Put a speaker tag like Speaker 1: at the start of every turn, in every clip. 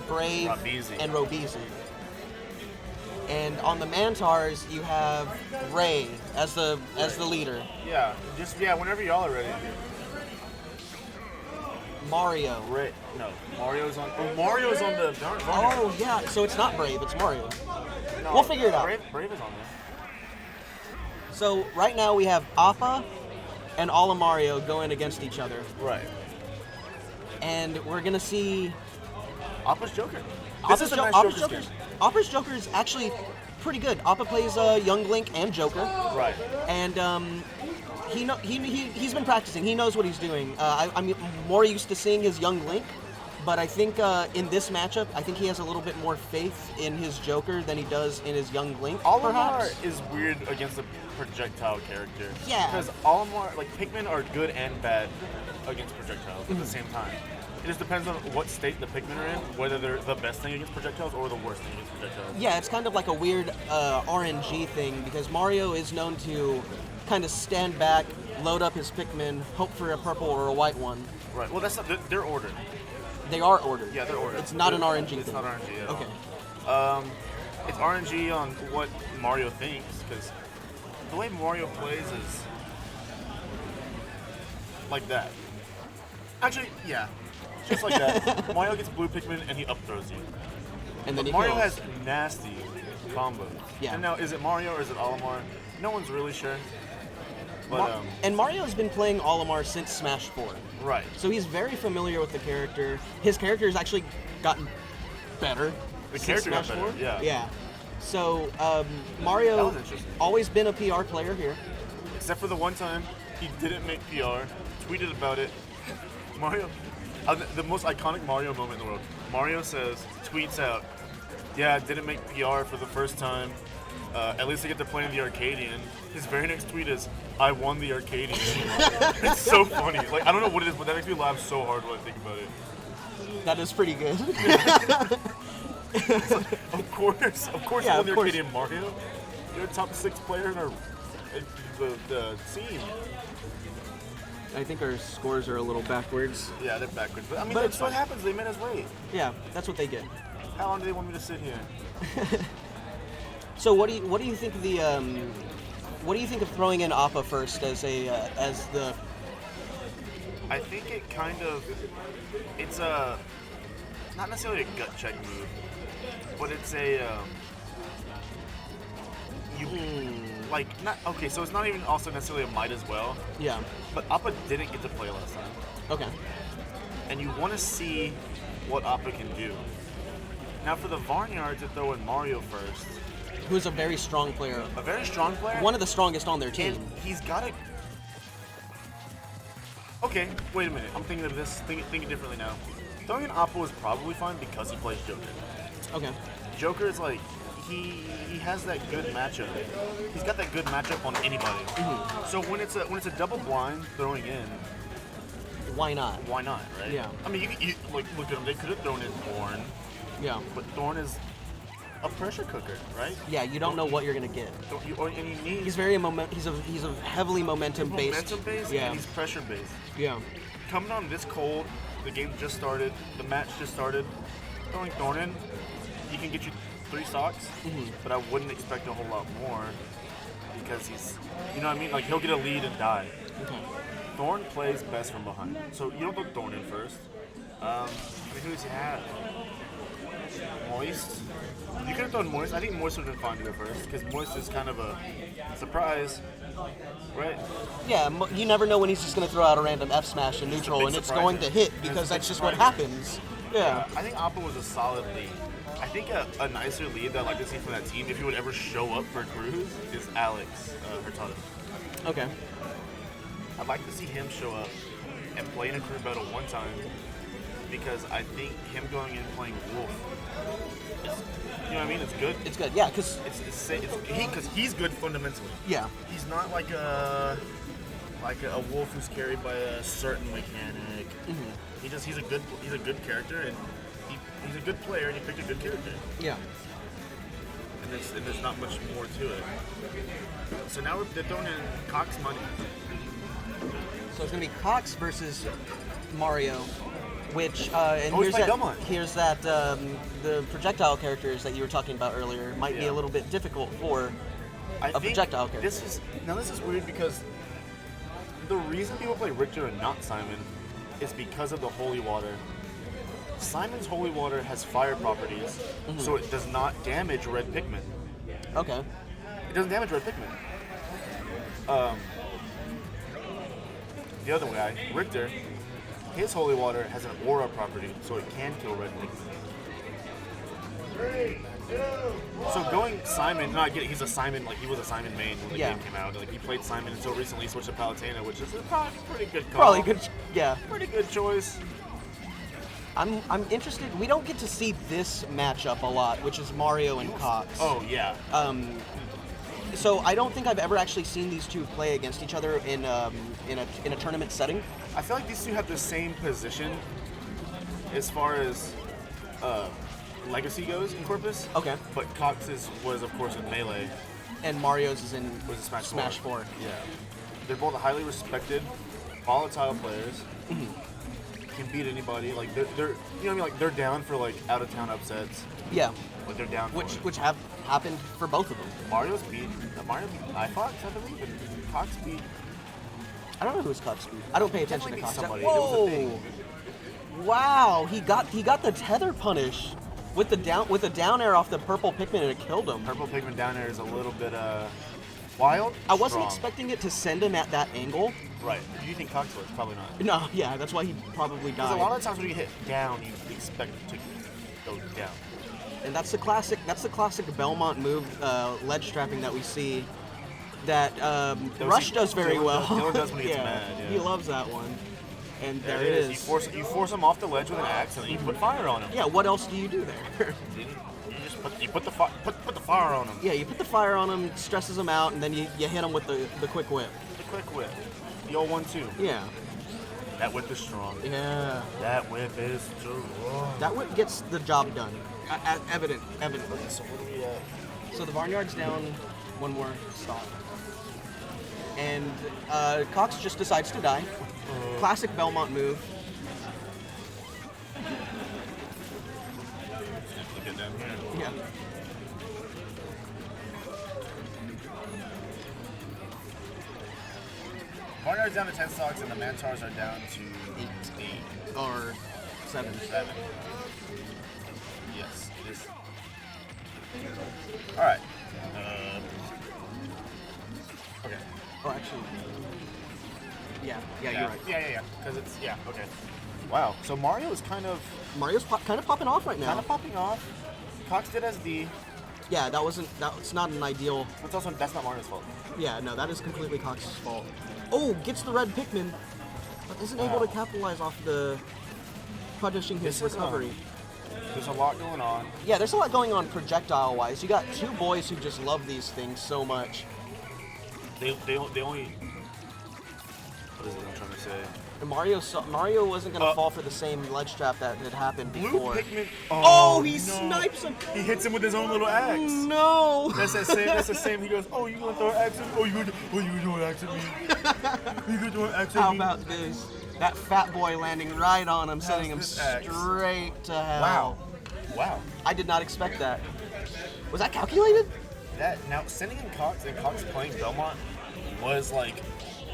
Speaker 1: Brave,
Speaker 2: Robizi.
Speaker 1: and Robizi. And on the MANTARs, you have Ray as the leader.
Speaker 2: Yeah, whenever y'all are ready.
Speaker 1: Mario.
Speaker 2: Ray. No, Mario's on the Varnyards.
Speaker 1: Oh yeah, so it's not Brave, it's Mario.
Speaker 2: No,
Speaker 1: We'll figure it out.
Speaker 2: Brave is on there.
Speaker 1: So right now we have Appa and Mario going against each other.
Speaker 2: Right.
Speaker 1: And we're gonna see
Speaker 2: Appa's Joker.
Speaker 1: Appa's Joker is actually pretty good. Appa plays Young Link and Joker.
Speaker 2: Right.
Speaker 1: And he's been practicing. He knows what he's doing. I'm more used to seeing his Young Link, but I think in this matchup, I think he has a little bit more faith in his Joker than he does in his Young Link.
Speaker 2: Olimar is weird against a projectile character.
Speaker 1: Yeah.
Speaker 2: Because Olimar, like Pikmin, are good and bad against projectiles at the same time. It just depends on what state the Pikmin are in, whether they're the best thing against projectiles or the worst thing against projectiles.
Speaker 1: Yeah, it's kind of like a weird RNG thing because Mario is known to kind of stand back, load up his Pikmin, hope for a purple or a white one.
Speaker 2: Right. Well, they're ordered.
Speaker 1: They are ordered.
Speaker 2: Yeah, they're ordered.
Speaker 1: It's not an RNG thing.
Speaker 2: It's not RNG at
Speaker 1: all.
Speaker 2: Okay. It's RNG on what Mario thinks, because the way Mario plays is like that. Actually, yeah. Just like that. Mario gets blue Pikmin and he up throws you.
Speaker 1: And then
Speaker 2: Mario
Speaker 1: kills.
Speaker 2: has nasty combos.
Speaker 1: Yeah.
Speaker 2: And now, is it Mario or is it Olimar? No one's really sure. But,
Speaker 1: and Mario's been playing Olimar since Smash 4.
Speaker 2: Right.
Speaker 1: So he's very familiar with the character. His character has actually gotten better.
Speaker 2: The
Speaker 1: since
Speaker 2: character got
Speaker 1: Smash
Speaker 2: better,
Speaker 1: 4.
Speaker 2: yeah.
Speaker 1: Yeah. So
Speaker 2: That
Speaker 1: Mario
Speaker 2: was interesting.
Speaker 1: always been a PR player here.
Speaker 2: Except for the one time he didn't make PR, tweeted about it. Mario, the most iconic Mario moment in the world. Mario tweets out, "Yeah, I didn't make PR for the first time. At least I get to play in the Arcadian." His very next tweet is, "I won the Arcadian." It's so funny. Like, I don't know what it is, but that makes me laugh so hard when I think about it.
Speaker 1: That is pretty good.
Speaker 2: Of course,
Speaker 1: Yeah,
Speaker 2: you won
Speaker 1: of
Speaker 2: the
Speaker 1: course.
Speaker 2: Arcadian, Mario. You're a top 6 player in the scene.
Speaker 1: I think our scores are a little backwards.
Speaker 2: Yeah, they're backwards. But I mean,
Speaker 1: But
Speaker 2: that's
Speaker 1: it's
Speaker 2: what
Speaker 1: fine.
Speaker 2: happens. They made us wait.
Speaker 1: Yeah, that's what they get.
Speaker 2: How long do they want me to sit here?
Speaker 1: So what do you think of the what do you think of throwing in Appa first as the
Speaker 2: I think it kind of, it's a, not necessarily a gut check move, but it's a, so it's not even also necessarily a might as well,
Speaker 1: yeah.
Speaker 2: but Appa didn't get to play last time,
Speaker 1: Okay.
Speaker 2: and you want to see what Appa can do. Now for the Varnyards to throw in Mario first,
Speaker 1: Who's a very strong player.
Speaker 2: a very strong player,
Speaker 1: One of the strongest on their
Speaker 2: and
Speaker 1: team.
Speaker 2: he's got to. Okay, wait a minute. I'm thinking of this, thinking differently now. Throwing in Appa was probably fine because he plays Joker.
Speaker 1: Okay.
Speaker 2: Joker is like, he has that good matchup. He's got that good matchup on anybody.
Speaker 1: Mm-hmm.
Speaker 2: So when it's a double blind throwing in,
Speaker 1: Why not?
Speaker 2: why not, right?
Speaker 1: Yeah.
Speaker 2: I mean, you like look at them. They could have thrown in Thorn,
Speaker 1: Yeah.
Speaker 2: but Thorn is a pressure cooker, right?
Speaker 1: Yeah, you don't know what you're gonna get.
Speaker 2: And he needs
Speaker 1: He's very he's a heavily momentum based.
Speaker 2: momentum based,
Speaker 1: Yeah.
Speaker 2: and he's pressure based.
Speaker 1: Yeah.
Speaker 2: Coming on this cold, the game just started, the match just started. Throwing Thorn in, he can get you 3 stocks, but I wouldn't expect a whole lot more because he's, you know what I mean? Like, he'll get a lead and die.
Speaker 1: Okay.
Speaker 2: Thorn plays best from behind, so you don't throw Thorn in first. I mean, who does he have? Moist. You could have thrown Moist. I think Moist would have been fine to go first because Moist is kind of a surprise, right?
Speaker 1: Yeah, you never know when he's just gonna throw out a random F smash in neutral,
Speaker 2: big
Speaker 1: and it's
Speaker 2: surprise
Speaker 1: going to
Speaker 2: hit.
Speaker 1: hit
Speaker 2: It's a
Speaker 1: because
Speaker 2: big
Speaker 1: that's just what
Speaker 2: surprise
Speaker 1: happens. Yeah.
Speaker 2: I think Appa was a solid lead. I think a nicer lead that I'd like to see from that team, if he would ever show up for Cruz, is Alex Hurtado.
Speaker 1: Okay.
Speaker 2: I'd like to see him show up and play in a crew battle one time because I think him going in playing Wolf, you know what I mean? It's good.
Speaker 1: It's good. Yeah, because
Speaker 2: Because he's good fundamentally.
Speaker 1: yeah.
Speaker 2: He's not like a Wolf who's carried by a certain mechanic.
Speaker 1: Mm-hmm.
Speaker 2: He's a good character and he's a good player and he picked a good character.
Speaker 1: Yeah.
Speaker 2: And there's not much more to it. So now they're throwing in Cox money.
Speaker 1: So it's gonna be Cox versus Mario. Which and
Speaker 2: Always play Belmont.
Speaker 1: here's that the projectile characters that you were talking about earlier might be a little bit difficult for a projectile character.
Speaker 2: This is weird because the reason people play Richter and not Simon is because of the Holy Water. Simon's Holy Water has fire properties, so it does not damage red pigment.
Speaker 1: Okay.
Speaker 2: It doesn't damage red pigment. The other guy, Richter, his Holy Water has an aura property, so it can kill red pigment. So going Simon, no, I get it, he's a Simon, like he was a Simon main when the game came out. Like he played Simon until recently switched to Palutena, which is a pretty good call.
Speaker 1: Probably good, yeah.
Speaker 2: Pretty good choice.
Speaker 1: I'm interested. We don't get to see this matchup a lot, which is Mario and Cox.
Speaker 2: Oh yeah.
Speaker 1: So I don't think I've ever actually seen these two play against each other in a tournament setting.
Speaker 2: I feel like these two have the same position as far as Legacy goes in Corpus.
Speaker 1: Okay.
Speaker 2: But Cox's was of course in Melee.
Speaker 1: And Mario's is in
Speaker 2: Smash
Speaker 1: 4.
Speaker 2: Yeah. They're both highly respected, volatile players. Can beat anybody. Like they're you know what I mean? Like they're down for like out of town upsets.
Speaker 1: Yeah.
Speaker 2: But they're down for
Speaker 1: Which have happened for both of them.
Speaker 2: Mario beat iFox, I believe, and Cox beat.
Speaker 1: I don't know who's Cox beat. I don't pay attention to Cox.
Speaker 2: Somebody.
Speaker 1: Whoa!
Speaker 2: It was a thing.
Speaker 1: Wow, he got the tether punish with the down air off the purple Pikmin and it killed him.
Speaker 2: Purple Pikmin down air is a little bit wild.
Speaker 1: I wasn't
Speaker 2: strong.
Speaker 1: expecting it to send him at that angle.
Speaker 2: Right. Do you think Cox was? Probably not.
Speaker 1: No, yeah, that's why he probably
Speaker 2: Because
Speaker 1: died.
Speaker 2: a lot of times when you hit down, you expect it to go down.
Speaker 1: And that's the classic Belmont move, ledge trapping that we see. That Rush does very well.
Speaker 2: Dylan does when he gets mad. Yeah.
Speaker 1: He loves that one. And there it is.
Speaker 2: You force him off the ledge with an axe, and then you put fire on him.
Speaker 1: Yeah. What else do you do there?
Speaker 2: You put the fire on him.
Speaker 1: Yeah, you put the fire on him, stresses him out, and then you hit him with the quick whip.
Speaker 2: The quick whip. The old 1-2.
Speaker 1: Yeah.
Speaker 2: That whip is strong.
Speaker 1: Yeah.
Speaker 2: That whip is strong.
Speaker 1: That whip gets the job done. Evident.
Speaker 2: So what do we at?
Speaker 1: So the Varnyards down one more stop. And Cox just decides to die. Classic Belmont move.
Speaker 2: Look at them here.
Speaker 1: Yeah.
Speaker 2: Varnyards down to 10 stocks, and the Mantars are down to 8.
Speaker 1: Or 7.
Speaker 2: Yes, it is. Alright. Okay.
Speaker 1: Oh, actually. Yeah, you're right.
Speaker 2: Yeah. Because it's, okay. Wow. So Mario is kind of
Speaker 1: Mario's kind of popping off right now.
Speaker 2: Kind of popping off. Cox did SD.
Speaker 1: Yeah, that's not an ideal.
Speaker 2: That's not Mario's fault.
Speaker 1: Yeah, no, that is completely Cox's fault. Oh, gets the red Pikmin, but isn't able to capitalize off the punishing his recovery.
Speaker 2: There's a lot going on.
Speaker 1: Yeah, there's a lot going on projectile-wise. You got two boys who just love these things so much.
Speaker 2: They only. What is it I'm trying to say?
Speaker 1: And Mario wasn't gonna fall for the same ledge trap that had happened before.
Speaker 2: Blue Pikmin.
Speaker 1: Oh, he snipes him.
Speaker 2: He hits him with his own little axe.
Speaker 1: No.
Speaker 2: That's the same. He goes, "Oh, you gonna throw an axe at me? Oh, you gonna throw an axe at me? You gonna throw an axe at me?"
Speaker 1: How about this? That fat boy landing right on him, sending him straight to hell.
Speaker 2: Wow.
Speaker 1: I did not expect that. Was that calculated?
Speaker 2: Now sending in Cox and Cox playing Belmont was like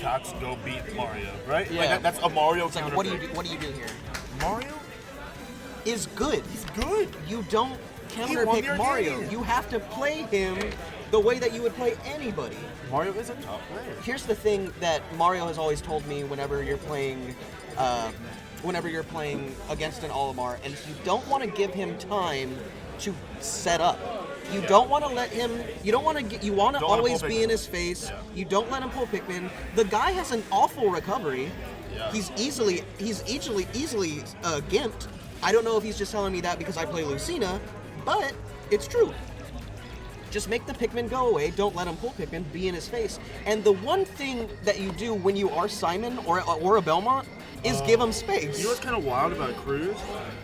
Speaker 2: Cox go beat Mario, right?
Speaker 1: Yeah.
Speaker 2: Like that's a Mario
Speaker 1: It's like,
Speaker 2: counter.
Speaker 1: what do you do here?
Speaker 2: Mario
Speaker 1: is good.
Speaker 2: He's good.
Speaker 1: You don't counterpick Mario. You have to play him the way that you would play anybody.
Speaker 2: Mario is a top player.
Speaker 1: Here's the thing that Mario has always told me whenever you're playing against an Olimar, and you don't want to give him time to set up. You don't want to let him. You don't want to. You want to always be in his face. Yeah. You don't let him pull Pikmin. The guy has an awful recovery.
Speaker 2: Yeah.
Speaker 1: He's easily gimped. I don't know if he's just telling me that because I play Lucina, but it's true. Just make the Pikmin go away. Don't let him pull Pikmin. Be in his face. And the one thing that you do when you are Simon or a Belmont is give him space.
Speaker 2: You know what's kind of wild about Cruz?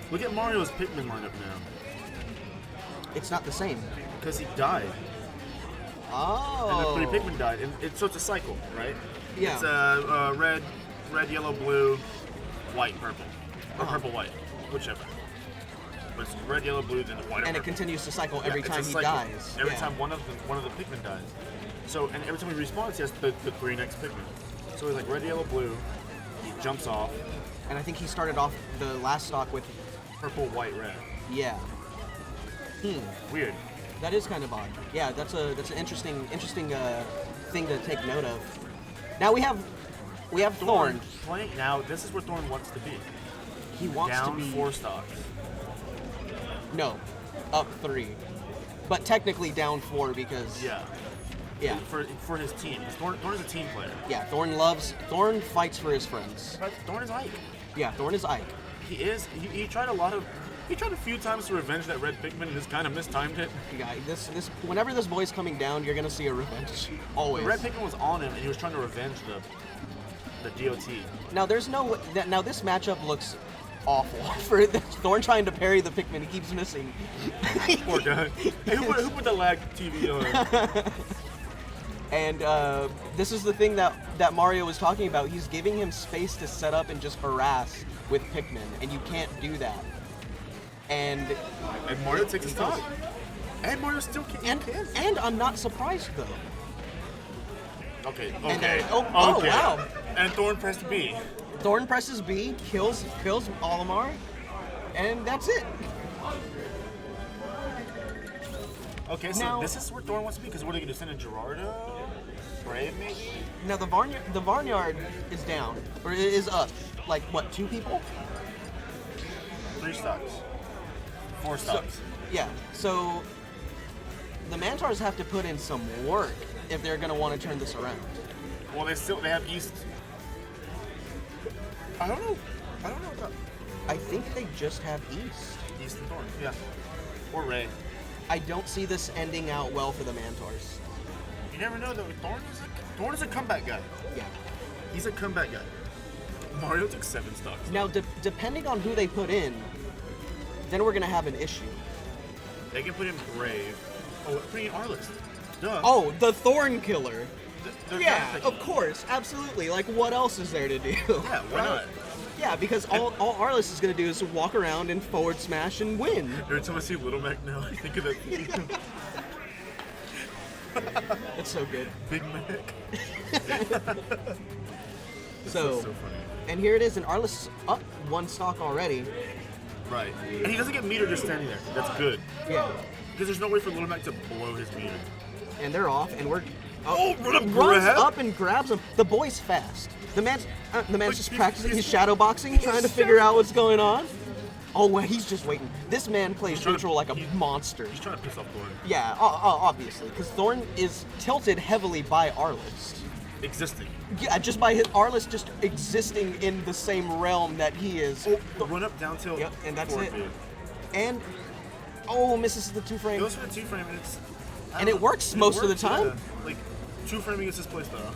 Speaker 2: Look at Mario's Pikmin lineup now.
Speaker 1: It's not the same.
Speaker 2: Because he died.
Speaker 1: Oh.
Speaker 2: And the 3 Pikmin died. And so it's a cycle, right?
Speaker 1: Yeah.
Speaker 2: It's red, yellow, blue, white, purple. or purple white, whichever. But it's red, yellow, blue, then white.
Speaker 1: And
Speaker 2: or
Speaker 1: it continues to cycle every
Speaker 2: it's a
Speaker 1: time he
Speaker 2: cycle.
Speaker 1: dies.
Speaker 2: Every time one of the Pikmin dies. So and every time he respawns, he has the 3 next Pikmin. So he's like red, yellow, blue. He jumps off.
Speaker 1: And I think he started off the last stock with
Speaker 2: Purple, white, red.
Speaker 1: yeah.
Speaker 2: Weird.
Speaker 1: That is kind of odd. Yeah, that's an interesting thing to take note of. Now we have Thorn.
Speaker 2: Playing now. This is where Thorn wants to be.
Speaker 1: He wants
Speaker 2: Down
Speaker 1: to be
Speaker 2: 4 stocks.
Speaker 1: No, up 3, but technically down 4 because
Speaker 2: Yeah. For his team. Thorn is a team player.
Speaker 1: Yeah, Thorn fights for his friends.
Speaker 2: But Thorn is Ike.
Speaker 1: Yeah, Thorn is Ike.
Speaker 2: He is. He tried a few times to revenge that red Pikmin and just kind of mistimed it.
Speaker 1: Yeah, whenever this boy's coming down, you're gonna see a revenge. Always.
Speaker 2: The red Pikmin was on him and he was trying to revenge the DOT.
Speaker 1: Now this matchup looks awful for Thorn trying to parry the Pikmin. He keeps missing.
Speaker 2: Poor guy. Hey, who put the lag TV on?
Speaker 1: And this is the thing that Mario was talking about. He's giving him space to set up and just harass with Pikmin, and you can't do that. And
Speaker 2: Mario takes a stop. And Mario still can't.
Speaker 1: And I'm not surprised though.
Speaker 2: Okay.
Speaker 1: Oh wow.
Speaker 2: And Thorn pressed B.
Speaker 1: Thorn presses B, kills Olimar, and that's it.
Speaker 2: Okay, so
Speaker 1: Now-
Speaker 2: this is where Thorn wants to be, because what are they going to send in Gerardo? Brave, maybe?
Speaker 1: Now the Varnyard is down, or is up. Like what, 2 people?
Speaker 2: 3 stocks. 4 stocks.
Speaker 1: Yeah. So the MANTARs have to put in some work if they're gonna want to turn this around.
Speaker 2: Well, they have East. I don't know about
Speaker 1: I think they just have East.
Speaker 2: East and Thorn. Yeah. Or Ray.
Speaker 1: I don't see this ending out well for the MANTARs.
Speaker 2: You never know though. Thorn is a comeback guy.
Speaker 1: Yeah.
Speaker 2: He's a comeback guy. Mario took 7 stocks.
Speaker 1: Now, depending on who they put in, then we're gonna have an issue.
Speaker 2: They can put in Brave. Oh, put in Arliss. Duh.
Speaker 1: Oh, the Thorn Killer.
Speaker 2: They're
Speaker 1: Yeah,
Speaker 2: kinda
Speaker 1: of
Speaker 2: thinking-
Speaker 1: course, absolutely. Like, what else is there to do?
Speaker 2: Yeah, why not?
Speaker 1: Yeah, because all Arliss is gonna do is walk around and forward smash and win.
Speaker 2: Every time I see Little Mac now, I think of that
Speaker 1: It's so good.
Speaker 2: Big Mac.
Speaker 1: So,
Speaker 2: so funny.
Speaker 1: and here it is, and Arliss is up 1 stock already.
Speaker 2: Right. And he doesn't get meter just standing there. That's good.
Speaker 1: Yeah.
Speaker 2: Because there's no way for Little Mac to blow his meter.
Speaker 1: And they're off, and we're
Speaker 2: Oh, run up,
Speaker 1: runs
Speaker 2: grab.
Speaker 1: up and grabs him. The boy's fast. The man's just
Speaker 2: he's-
Speaker 1: practicing
Speaker 2: he's-
Speaker 1: his shadow boxing, trying to figure out what's going on. Oh, well, he's just waiting. This man plays
Speaker 2: trying to-
Speaker 1: neutral like a
Speaker 2: he-
Speaker 1: monster.
Speaker 2: He's trying to piss off Thorn.
Speaker 1: Yeah, obviously, because Thorn is tilted heavily by Arliss.
Speaker 2: Existing.
Speaker 1: Yeah, just by Arliss just existing in the same realm that he is.
Speaker 2: Oh, run up down tilt.
Speaker 1: Yep, and that's
Speaker 2: forward
Speaker 1: it.
Speaker 2: B.
Speaker 1: And misses the 2 frame.
Speaker 2: Goes for the 2 frame and it's. I
Speaker 1: And
Speaker 2: don't
Speaker 1: it
Speaker 2: know,
Speaker 1: works most of the time.
Speaker 2: Yeah. Like 2 framing is his playstyle.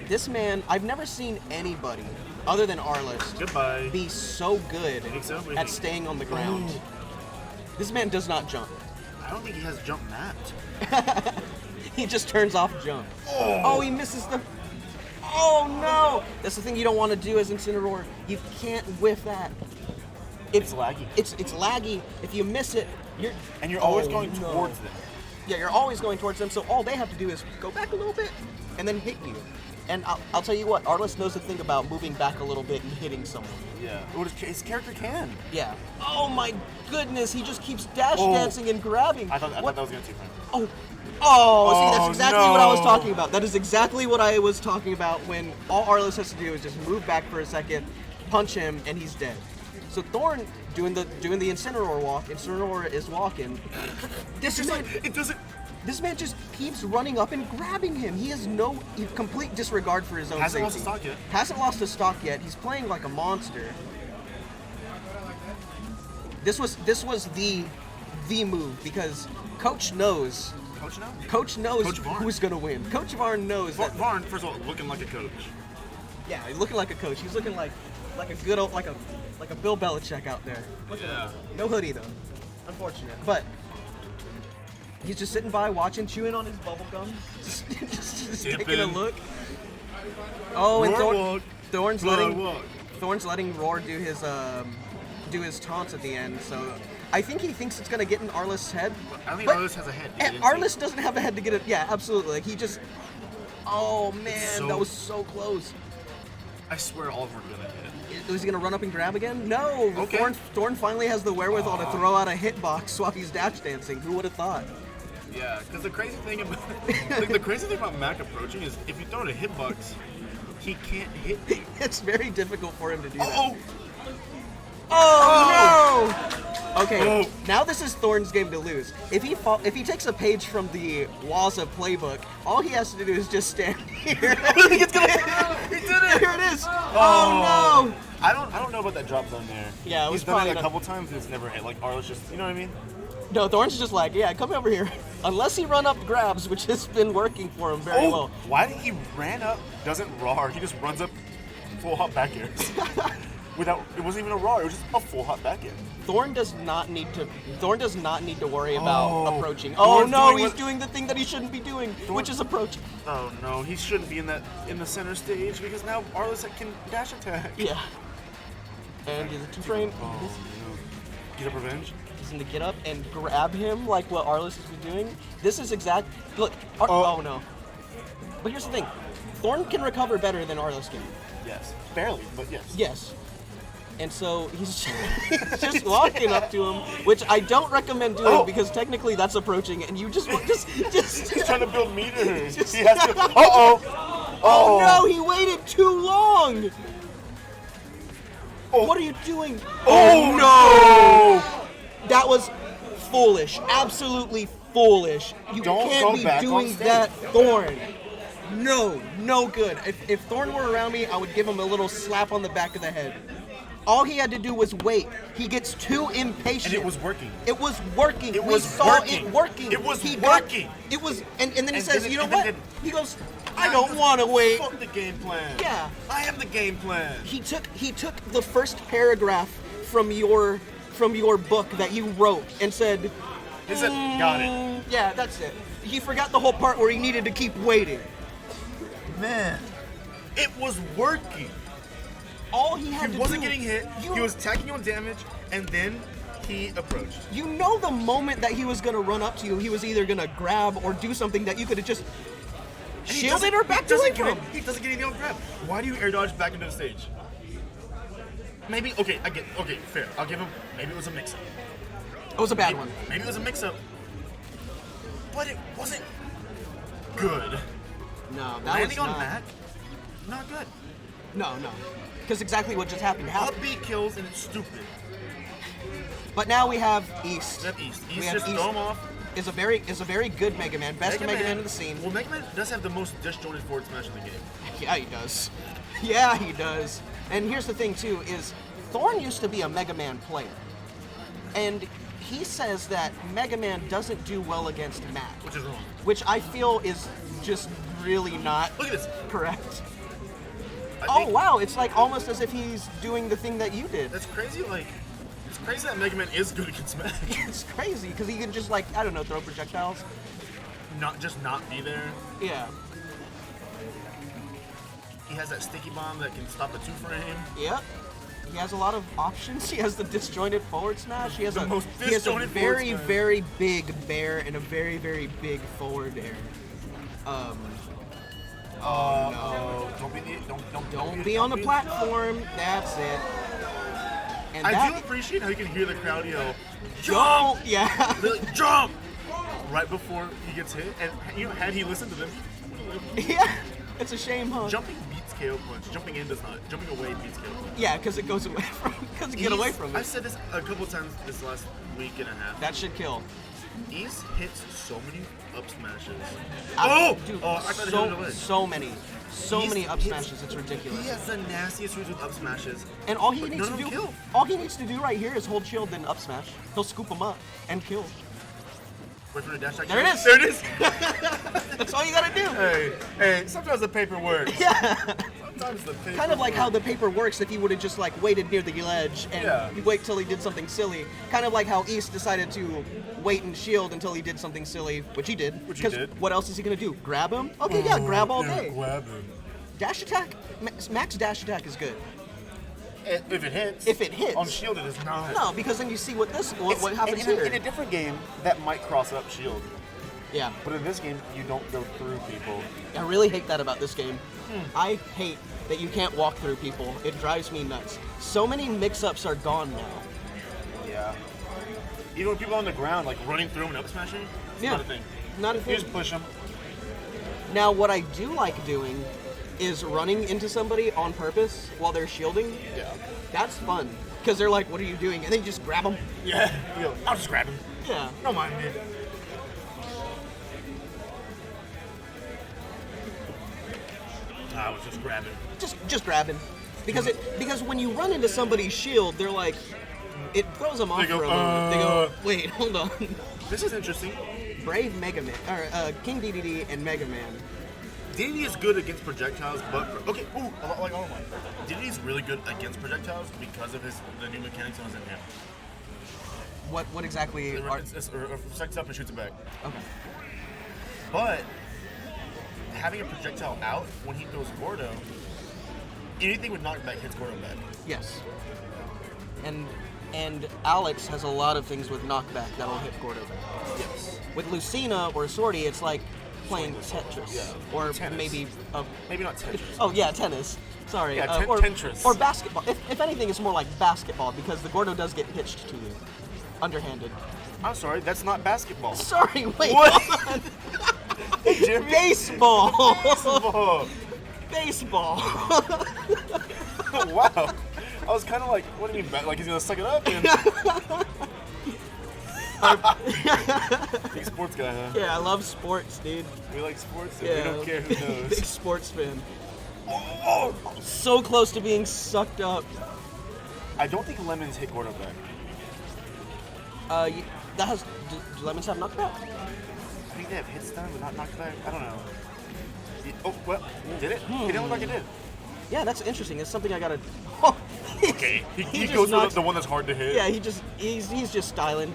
Speaker 1: This man, I've never seen anybody other than Arliss
Speaker 2: Goodbye.
Speaker 1: be so good
Speaker 2: think so? What do you
Speaker 1: at
Speaker 2: think?
Speaker 1: staying on the ground. This man does not jump.
Speaker 2: I don't think he has jump mapped.
Speaker 1: He just turns off jump. Oh, he misses the. Oh no! That's the thing you don't want to do as Incineroar. You can't whiff that.
Speaker 2: It's laggy.
Speaker 1: It's laggy. If you miss it, you're.
Speaker 2: And you're always
Speaker 1: Oh,
Speaker 2: going
Speaker 1: no.
Speaker 2: towards them.
Speaker 1: Yeah, you're always going towards them. So all they have to do is go back a little bit and then hit you. And I'll tell you what, Arliss knows the thing about moving back a little bit and hitting someone.
Speaker 2: Yeah. Well, his character can.
Speaker 1: Yeah. Oh my goodness, he just keeps dash
Speaker 2: Oh.
Speaker 1: dancing and grabbing.
Speaker 2: I thought
Speaker 1: What?
Speaker 2: that was going to 2 frame.
Speaker 1: Oh. Oh, see, that's
Speaker 2: Oh,
Speaker 1: exactly what I was
Speaker 2: no.
Speaker 1: talking about. That is exactly what I was talking about when all Arliss has to do is just move back for a second, punch him, and he's dead. So Thorn doing the Incineroar walk. Incineroar is walking.
Speaker 2: It doesn't.
Speaker 1: This man just keeps running up and grabbing him. He has complete disregard for his own
Speaker 2: Hasn't
Speaker 1: safety.
Speaker 2: lost a stock yet.
Speaker 1: Hasn't lost a stock yet. He's playing like a monster. This was the move because Coach knows.
Speaker 2: Coach now?
Speaker 1: Coach knows
Speaker 2: Coach Varn.
Speaker 1: who's gonna win. Coach Varn knows that.
Speaker 2: Varn, first of all, looking like a coach.
Speaker 1: Yeah, he's looking like a coach. He's looking like a good old like a Bill Belichick out there.
Speaker 2: Yeah.
Speaker 1: No hoodie though, unfortunate. But he's just sitting by, watching, chewing on his bubble gum, just taking a
Speaker 2: Dipping.
Speaker 1: look. Oh, and
Speaker 2: Roar walk.
Speaker 1: Thorn's
Speaker 2: Blood
Speaker 1: letting
Speaker 2: walk.
Speaker 1: Thorn's letting Roar do his taunts at the end, so I think he thinks it's gonna get in Arliss's head.
Speaker 2: I don't think
Speaker 1: but
Speaker 2: Arliss has a head.
Speaker 1: Arliss doesn't have a head to get it. Yeah, absolutely. Like, he just. Oh man, that was so close.
Speaker 2: I swear all of them are gonna hit.
Speaker 1: Was he gonna run up and grab again? No.
Speaker 2: Okay.
Speaker 1: Thorn finally has the wherewithal to throw out a hitbox while he's dash dancing. Who would have thought?
Speaker 2: Yeah, because the crazy thing about the crazy thing about Mac approaching is if you throw a hitbox, he can't hit you.
Speaker 1: It's very difficult for him to do that.
Speaker 2: Oh!
Speaker 1: No! Okay,
Speaker 2: Oh.
Speaker 1: now this is Thorn's game to lose. If he takes a page from the Waza playbook, all he has to do is just stand here.
Speaker 2: He did it!
Speaker 1: Here it is. Oh no!
Speaker 2: I don't know about that drop zone there.
Speaker 1: Yeah, it was
Speaker 2: he's done
Speaker 1: probably
Speaker 2: it a
Speaker 1: not-
Speaker 2: couple times and it's never hit. Like Arliss just, you know what I mean?
Speaker 1: No, Thorn's just like, yeah, come over here. Unless he run up grabs, which has been working for him very well.
Speaker 2: Why did he ran up? Doesn't roar. He just runs up full hop back airs. It wasn't even a roar. It was just a full hop back air.
Speaker 1: Thorn does not need to worry about approaching.
Speaker 2: Thorn's
Speaker 1: He's doing the thing that he shouldn't be doing, which is approaching.
Speaker 2: Oh no, he shouldn't be in the center stage because now Arliss can dash attack.
Speaker 1: Yeah. And he's a two-frame.
Speaker 2: Oh no. Get up revenge.
Speaker 1: He's going to get up and grab him like what Arliss has been doing. This is look.
Speaker 2: Oh.
Speaker 1: No. But here's the thing. Thorn can recover better than Arliss can.
Speaker 2: Yes. Barely, but yes.
Speaker 1: Yes. And so he's just walking up to him, which I don't recommend doing because technically that's approaching, and you just
Speaker 2: He's trying to build meters.
Speaker 1: Just-
Speaker 2: He has to.
Speaker 1: Oh no, he waited too long! What are you doing?
Speaker 2: Oh
Speaker 1: no! That was foolish. Absolutely foolish. You
Speaker 2: Don't
Speaker 1: can't
Speaker 2: go
Speaker 1: be
Speaker 2: back
Speaker 1: doing
Speaker 2: on stage.
Speaker 1: that, Thorn. No good. If Thorn were around me, I would give him a little slap on the back of the head. All he had to do was wait. He gets too impatient.
Speaker 2: And it was working.
Speaker 1: It was working.
Speaker 2: It
Speaker 1: We
Speaker 2: was
Speaker 1: saw
Speaker 2: working.
Speaker 1: it working.
Speaker 2: It was
Speaker 1: He
Speaker 2: working.
Speaker 1: It was, and then he
Speaker 2: And
Speaker 1: says,
Speaker 2: then-
Speaker 1: you know
Speaker 2: and then
Speaker 1: what?
Speaker 2: it-
Speaker 1: He goes, I don't want to wait.
Speaker 2: Fuck the game plan.
Speaker 1: Yeah.
Speaker 2: I am the game plan.
Speaker 1: He took the first paragraph from your book that you wrote and said,
Speaker 2: He said, got it.
Speaker 1: Yeah, that's it. He forgot the whole part where he needed to keep waiting.
Speaker 2: Man, it was working.
Speaker 1: All he had
Speaker 2: He
Speaker 1: to
Speaker 2: wasn't
Speaker 1: do,
Speaker 2: getting hit. He was tacking you on damage, and then he approached.
Speaker 1: You know, the moment that he was gonna run up to you, he was either gonna grab or do something that you could have just
Speaker 2: And he
Speaker 1: shielded
Speaker 2: doesn't-
Speaker 1: or backed
Speaker 2: he
Speaker 1: away
Speaker 2: doesn't
Speaker 1: from.
Speaker 2: get- He doesn't get anything on grab. Why do you air dodge back into the stage? Maybe, okay, fair. I'll give him, maybe it was a mix-up.
Speaker 1: It was a bad one.
Speaker 2: Maybe it was a mix-up. But it wasn't good.
Speaker 1: No, that
Speaker 2: Landing
Speaker 1: was
Speaker 2: on
Speaker 1: not.
Speaker 2: Mac, not good.
Speaker 1: No. Because exactly what just happened happened.
Speaker 2: Up B kills and it's stupid.
Speaker 1: But now we have East.
Speaker 2: Step East.
Speaker 1: We
Speaker 2: East
Speaker 1: have
Speaker 2: just throw him off.
Speaker 1: Is a very good Mega Man, best Mega Man in the scene.
Speaker 2: Well, Mega Man does have the most disjointed forward smash in the game.
Speaker 1: Yeah, he does. Yeah, he does. And here's the thing too: is Thorn used to be a Mega Man player, and he says that Mega Man doesn't do well against Mac,
Speaker 2: Which is wrong.
Speaker 1: which I feel is just really not
Speaker 2: Look at this.
Speaker 1: correct.
Speaker 2: I
Speaker 1: Oh
Speaker 2: think
Speaker 1: wow, it's like almost as if he's doing the thing that you did.
Speaker 2: That's crazy. Like, it's crazy that Mega Man is good against Mac.
Speaker 1: It's crazy because he can just like I don't know throw projectiles.
Speaker 2: not be there.
Speaker 1: Yeah.
Speaker 2: He has that sticky bomb that can stop a 2-frame.
Speaker 1: Yep. He has a lot of options. He has the disjointed forward smash. He has
Speaker 2: The
Speaker 1: a
Speaker 2: most
Speaker 1: he has a
Speaker 2: disjointed forward
Speaker 1: very
Speaker 2: smash.
Speaker 1: very big bear and a very very big forward air.
Speaker 2: Oh,
Speaker 1: Don't be on the platform. That's it. And
Speaker 2: I
Speaker 1: that
Speaker 2: do appreciate how you can hear the crowd yell,
Speaker 1: don't.
Speaker 2: "Jump!
Speaker 1: Yeah.
Speaker 2: Literally, jump!" right before he gets hit. And you know, had he listened to them,
Speaker 1: Yeah. It's a shame, huh?
Speaker 2: jumping beats KO punch. Jumping in does not. Jumping away beats KO punch.
Speaker 1: Yeah, because it goes away from. Because you get away from
Speaker 2: I've
Speaker 1: it.
Speaker 2: said this a couple times this last week and a half.
Speaker 1: That should kill.
Speaker 2: East hits so many up smashes.
Speaker 1: Dude,
Speaker 2: I thought it hit it away.
Speaker 1: so many
Speaker 2: He's-
Speaker 1: up smashes. It's
Speaker 2: He
Speaker 1: ridiculous.
Speaker 2: has the nastiest moves with up smashes.
Speaker 1: And all he
Speaker 2: But
Speaker 1: needs
Speaker 2: none
Speaker 1: to
Speaker 2: of
Speaker 1: do,
Speaker 2: them kill.
Speaker 1: all he needs to do right here is hold shield, then up smash. He'll scoop him up and kill.
Speaker 2: Wait for the dash attack.
Speaker 1: There it is.
Speaker 2: There it is.
Speaker 1: That's all you gotta do.
Speaker 2: Hey, sometimes the paper works.
Speaker 1: Yeah.
Speaker 2: Sometimes the paper
Speaker 1: Kind of like
Speaker 2: works.
Speaker 1: how the paper works if he would have just like waited near the ledge and
Speaker 2: Yeah.
Speaker 1: wait till he did something silly. Kind of like how East decided to wait and shield until he did something silly, which he did.
Speaker 2: Which he
Speaker 1: 'Cause
Speaker 2: did.
Speaker 1: what else is he gonna do? Grab him? Okay, yeah, grab all day.
Speaker 2: Grab him.
Speaker 1: Dash attack? Max dash attack is good.
Speaker 2: If it hits.
Speaker 1: If it hits.
Speaker 2: On shield, it is not.
Speaker 1: No, because then you see what happens
Speaker 2: in
Speaker 1: here.
Speaker 2: In a different game, that might cross up shield.
Speaker 1: Yeah.
Speaker 2: But in this game, you don't go through people.
Speaker 1: I really hate that about this game. I hate that you can't walk through people. It drives me nuts. So many mix-ups are gone now.
Speaker 2: Yeah. Even with people on the ground, like running through them and up smashing, it's not a thing.
Speaker 1: Not a
Speaker 2: You
Speaker 1: thing.
Speaker 2: just push them.
Speaker 1: Now, what I do like doing is running into somebody on purpose while they're shielding.
Speaker 2: Yeah.
Speaker 1: That's fun. Because they're like, what are you doing? And then you just grab them.
Speaker 2: Yeah. I'll just grab him.
Speaker 1: Yeah.
Speaker 2: Don't mind me. I was just grabbing.
Speaker 1: Just grabbing. Because when you run into somebody's shield, they're like, it throws them off
Speaker 2: They go,
Speaker 1: for a moment. They go, wait, hold on.
Speaker 2: This is interesting.
Speaker 1: Brave Mega Man, or King DDD and Mega Man.
Speaker 2: DDD is good against projectiles, but okay. Ooh, like oh my. DDD is really good against projectiles because of the new mechanics on his in hand.
Speaker 1: What exactly
Speaker 2: It
Speaker 1: are...
Speaker 2: reflects up and shoots it back.
Speaker 1: Okay.
Speaker 2: But having a projectile out when he throws Gordo, anything with knockback hits Gordo back.
Speaker 1: Yes. And Alex has a lot of things with knockback that'll hit Gordo back.
Speaker 2: Yes.
Speaker 1: With Lucina or Sortie, it's like playing Tetris.
Speaker 2: Yeah.
Speaker 1: Or
Speaker 2: Tennis. Maybe not Tetris.
Speaker 1: Oh yeah, tennis. Sorry.
Speaker 2: Yeah, Tetris.
Speaker 1: Or basketball. If anything, it's more like basketball because the Gordo does get pitched to you. Underhanded.
Speaker 2: I'm sorry, that's not basketball.
Speaker 1: Sorry, wait.
Speaker 2: What?
Speaker 1: Hold on.
Speaker 2: Jim.
Speaker 1: Baseball.
Speaker 2: Oh,
Speaker 1: Baseball.
Speaker 2: wow. I was kind of like, what do you mean? Like he's gonna suck it up? Big sports guy, huh?
Speaker 1: Yeah, I love sports, dude.
Speaker 2: We like sports, and
Speaker 1: Yeah.
Speaker 2: we don't care who knows.
Speaker 1: Big sports fan.
Speaker 2: Oh!
Speaker 1: So close to being sucked up.
Speaker 2: I don't think lemons hit Gordo back.
Speaker 1: That has. Do lemons have knockback?
Speaker 2: I think they have hit stun, but not knockback. I don't know. Oh, well, did it? It didn't look like it did.
Speaker 1: Yeah, that's interesting. It's something I gotta. Oh,
Speaker 2: Okay, he
Speaker 1: just
Speaker 2: goes
Speaker 1: knocks-
Speaker 2: with the one that's hard to hit.
Speaker 1: Yeah, he's just styling.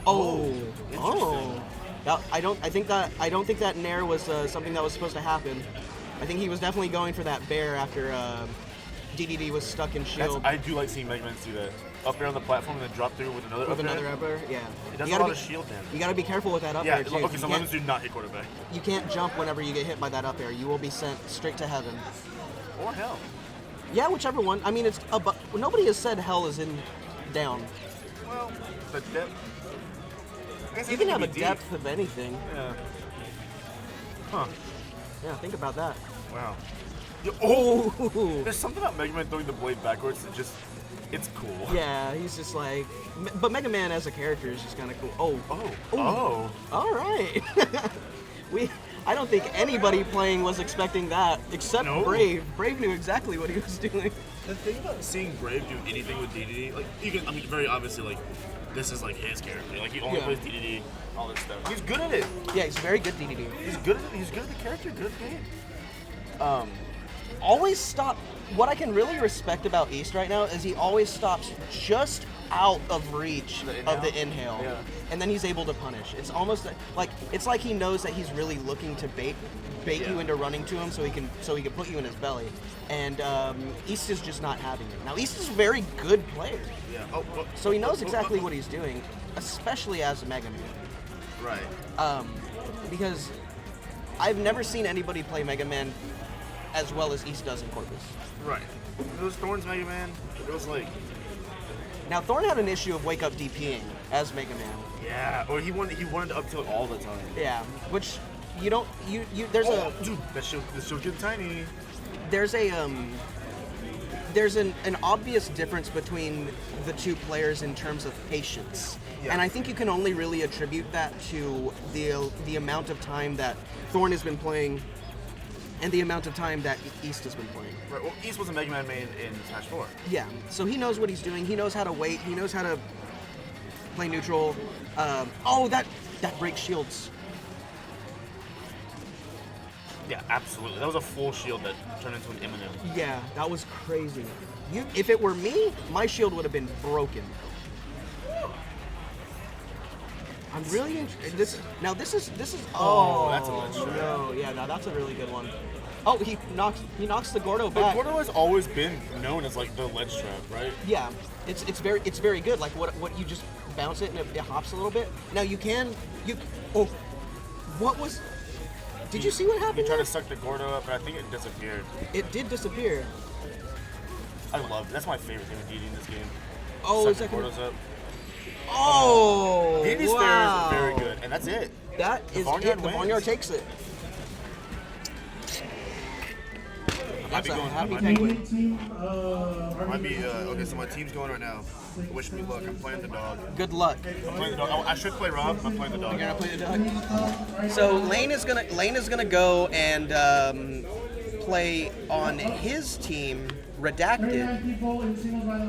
Speaker 1: Oh,
Speaker 2: interesting.
Speaker 1: Now, I don't think that Nair was something that was supposed to happen. I think he was definitely going for that bear after DDD was stuck in shield.
Speaker 2: I do like seeing Mega Man do that. Up there on the platform and then drop through with another.
Speaker 1: With
Speaker 2: up
Speaker 1: another
Speaker 2: there.
Speaker 1: up air, yeah.
Speaker 2: It does
Speaker 1: You
Speaker 2: a
Speaker 1: gotta
Speaker 2: lot
Speaker 1: be-
Speaker 2: of shield damage.
Speaker 1: You gotta be careful with that up
Speaker 2: Yeah,
Speaker 1: air too.
Speaker 2: okay,
Speaker 1: You
Speaker 2: so
Speaker 1: can't-
Speaker 2: lemons do not hit quarterback.
Speaker 1: You can't jump whenever you get hit by that up air. You will be sent straight to heaven.
Speaker 2: Or hell.
Speaker 1: Yeah, whichever one. I mean, it's nobody has said hell is in down.
Speaker 2: Well, the depth. I guess
Speaker 1: You
Speaker 2: it
Speaker 1: can
Speaker 2: could
Speaker 1: have
Speaker 2: be
Speaker 1: a
Speaker 2: deep.
Speaker 1: depth of anything.
Speaker 2: Yeah. Huh.
Speaker 1: Yeah, think about that.
Speaker 2: Wow. Oh!
Speaker 1: Oh,
Speaker 2: There's something about Mega Man throwing the blade backwards that just. It's cool.
Speaker 1: yeah, he's just like. But Mega Man as a character is just kind of cool. Oh,
Speaker 2: Oh.
Speaker 1: all right. I don't think anybody playing was expecting that except
Speaker 2: No.
Speaker 1: Brave. Brave knew exactly what he was doing.
Speaker 2: The thing about seeing Brave do anything with DDD, like, you can, I mean, very obviously, like, this is, like, his character. Like, he only
Speaker 1: Yeah.
Speaker 2: plays DDD, all this stuff. He's good at it.
Speaker 1: Yeah, he's very good DDD.
Speaker 2: He's good at it. He's good at the character, good at the game.
Speaker 1: Always stop. What I can really respect about East right now is he always stops just out of reach of the inhale,
Speaker 2: Yeah.
Speaker 1: and then he's able to punish. It's almost like it's like he knows that he's really looking to bait
Speaker 2: Yeah.
Speaker 1: you into running to him, so he can put you in his belly. And East is just not having it. Now East is a very good player,
Speaker 2: Yeah.
Speaker 1: so he knows exactly what he's doing, especially as a Mega Man.
Speaker 2: Right.
Speaker 1: Because I've never seen anybody play Mega Man as well as East does in Corpus.
Speaker 2: Right. It was Thorn's Mega Man. It was like,
Speaker 1: Now Thorn had an issue of wake up DPing as Mega Man.
Speaker 2: yeah. Or he wanted to up tilt all the time.
Speaker 1: Yeah, which you don't there's
Speaker 2: Dude, this show's getting tiny.
Speaker 1: there's an obvious difference between the two players in terms of patience.
Speaker 2: Yeah.
Speaker 1: And I think you can only really attribute that to the amount of time that Thorn has been playing and the amount of time that East has been playing.
Speaker 2: Right. Well, East was a Mega Man main in Smash 4.
Speaker 1: Yeah, so he knows what he's doing. He knows how to wait. He knows how to play neutral. That breaks shields.
Speaker 2: Yeah, absolutely. That was a full shield that turned into an Eminem.
Speaker 1: Yeah, that was crazy. If it were me, my shield would have been broken. I'm really interested. This is.
Speaker 2: Oh, that's a ledge.
Speaker 1: No, yeah, that's a really good one. Oh, he knocks the Gordo
Speaker 2: But
Speaker 1: back.
Speaker 2: Gordo has always been known as like the ledge trap, right?
Speaker 1: Yeah, it's very good. Like what you just bounce it and it hops a little bit. Now you oh, what was? Did you see what happened?
Speaker 2: You try
Speaker 1: there?
Speaker 2: to suck the Gordo up, but I think it disappeared.
Speaker 1: It did disappear.
Speaker 2: I love it. That's my favorite thing with DD in this game.
Speaker 1: Oh,
Speaker 2: Suck
Speaker 1: is
Speaker 2: the
Speaker 1: that
Speaker 2: Gordos up.
Speaker 1: Oh,
Speaker 2: DD's
Speaker 1: wow.
Speaker 2: fair is very good, and that's it.
Speaker 1: That
Speaker 2: The
Speaker 1: is
Speaker 2: Varnyard
Speaker 1: it. The
Speaker 2: wins.
Speaker 1: Varnyard takes it. That's a happy penguin.
Speaker 2: Might be okay. So my team's going right now. Wish me luck. I'm playing the dog.
Speaker 1: Good luck.
Speaker 2: I'm playing the dog. Oh, I should play Rob. But I'm playing the dog.
Speaker 1: You're gonna play the dog. So Lane is gonna go and play on his team, Redacted.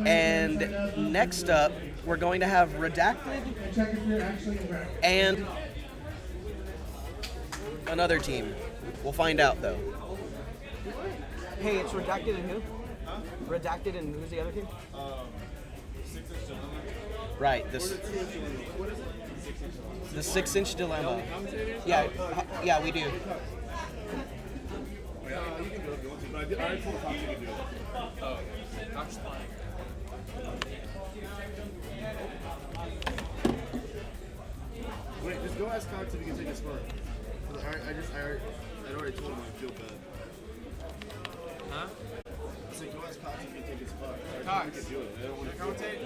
Speaker 1: And next up, we're going to have Redacted and another team. We'll find out though. Hey, it's Redacted and who? Redacted and who's the other team?
Speaker 2: 6-inch dilemma.
Speaker 1: Right. The 6-inch dilemma. Yeah, we do.
Speaker 2: Yeah, you can go if you want to, but I already told Fox you can do it. Oh, I'm just fine. Wait, just go ask Cox if he can take a spot. I already told him I feel bad.
Speaker 3: Huh?
Speaker 2: I said, go ask Cox if he can take a spot.
Speaker 3: Cox.
Speaker 2: I don't want to commentate.